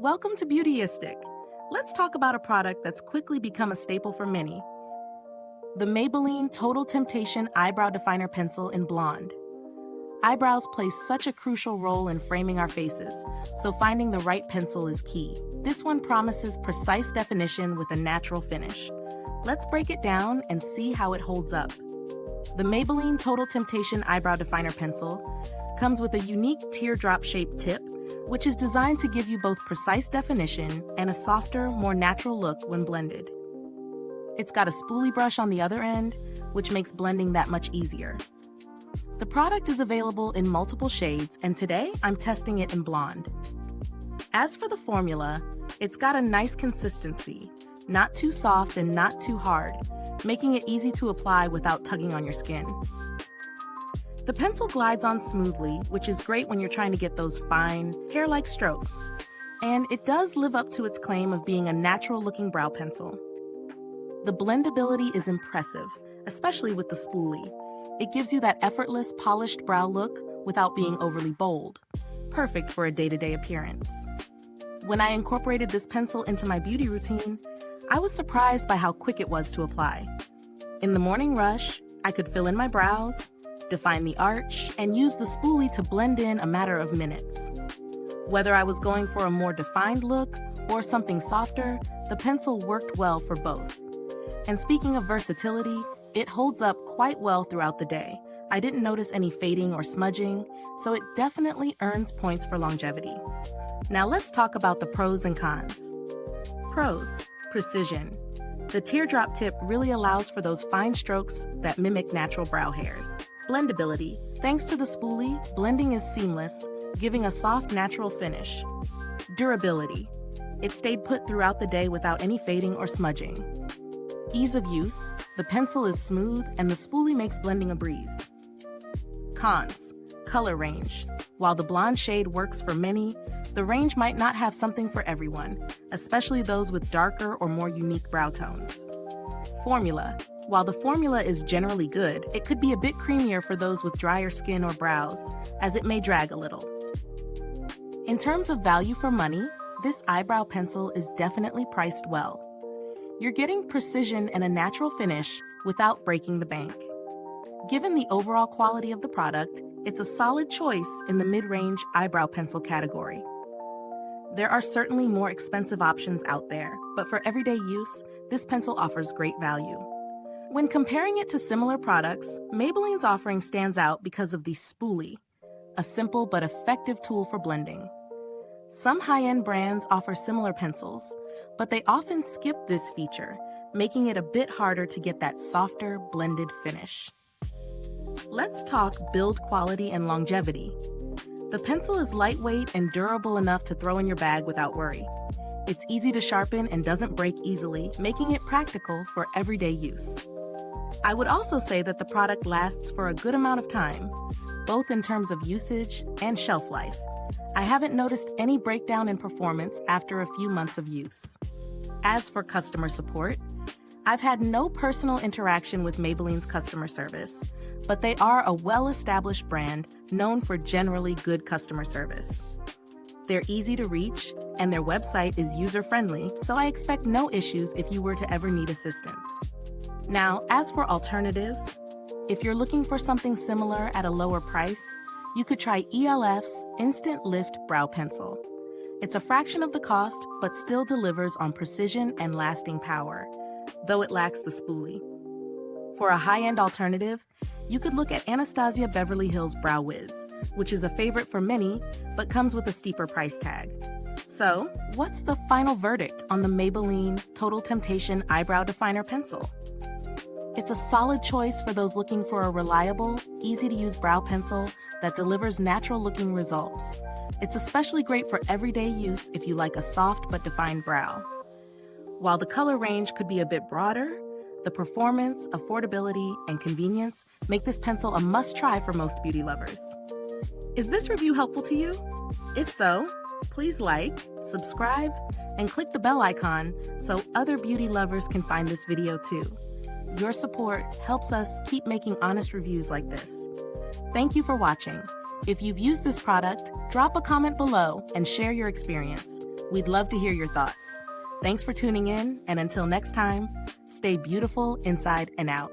Welcome to Beautyistic. Let's talk about a product that's quickly become a staple for many. The Maybelline Total Temptation Eyebrow Definer Pencil in Blonde. Eyebrows play such a crucial role in framing our faces, so finding the right pencil is key. This one promises precise definition with a natural finish. Let's break it down and see how it holds up. The Maybelline Total Temptation Eyebrow Definer Pencil comes with a unique teardrop-shaped tip, which is designed to give you both precise definition and a softer, more natural look when blended. It's got a spoolie brush on the other end, which makes blending that much easier. The product is available in multiple shades, and today I'm testing it in Blonde. As for the formula, it's got a nice consistency, not too soft and not too hard, making it easy to apply without tugging on your skin. The pencil glides on smoothly, which is great when you're trying to get those fine, hair-like strokes. And it does live up to its claim of being a natural-looking brow pencil. The blendability is impressive, especially with the spoolie. It gives you that effortless, polished brow look without being overly bold. Perfect for a day-to-day appearance. When I incorporated this pencil into my beauty routine, I was surprised by how quick it was to apply. In the morning rush, I could fill in my brows, define the arch, and use the spoolie to blend in a matter of minutes. Whether I was going for a more defined look or something softer, the pencil worked well for both. And speaking of versatility, it holds up quite well throughout the day. I didn't notice any fading or smudging, so it definitely earns points for longevity. Now let's talk about the pros and cons. Pros: precision. The teardrop tip really allows for those fine strokes that mimic natural brow hairs. Blendability. Thanks to the spoolie, blending is seamless, giving a soft, natural finish. Durability. It stayed put throughout the day without any fading or smudging. Ease of use. The pencil is smooth and the spoolie makes blending a breeze. Cons. Color range. While the blonde shade works for many, the range might not have something for everyone, especially those with darker or more unique brow tones. Formula. While the formula is generally good, it could be a bit creamier for those with drier skin or brows, as it may drag a little. In terms of value for money, this eyebrow pencil is definitely priced well. You're getting precision and a natural finish without breaking the bank. Given the overall quality of the product, it's a solid choice in the mid-range eyebrow pencil category. There are certainly more expensive options out there, but for everyday use, this pencil offers great value. When comparing it to similar products, Maybelline's offering stands out because of the spoolie, a simple but effective tool for blending. Some high-end brands offer similar pencils, but they often skip this feature, making it a bit harder to get that softer, blended finish. Let's talk build quality and longevity. The pencil is lightweight and durable enough to throw in your bag without worry. It's easy to sharpen and doesn't break easily, making it practical for everyday use. I would also say that the product lasts for a good amount of time, both in terms of usage and shelf life. I haven't noticed any breakdown in performance after a few months of use. As for customer support, I've had no personal interaction with Maybelline's customer service, but they are a well-established brand known for generally good customer service. They're easy to reach, and their website is user-friendly, so I expect no issues if you were to ever need assistance. Now, as for alternatives, if you're looking for something similar at a lower price, you could try ELF's Instant Lift Brow Pencil. It's a fraction of the cost, but still delivers on precision and lasting power, though it lacks the spoolie. For a high-end alternative, you could look at Anastasia Beverly Hills Brow Wiz, which is a favorite for many, but comes with a steeper price tag. So, what's the final verdict on the Maybelline Total Temptation Eyebrow Definer Pencil? It's a solid choice for those looking for a reliable, easy-to-use brow pencil that delivers natural-looking results. It's especially great for everyday use if you like a soft but defined brow. While the color range could be a bit broader, the performance, affordability, and convenience make this pencil a must-try for most beauty lovers. Is this review helpful to you? If so, please like, subscribe, and click the bell icon so other beauty lovers can find this video too. Your support helps us keep making honest reviews like this. Thank you for watching. If you've used this product, drop a comment below and share your experience. We'd love to hear your thoughts. Thanks for tuning in, and until next time, stay beautiful inside and out.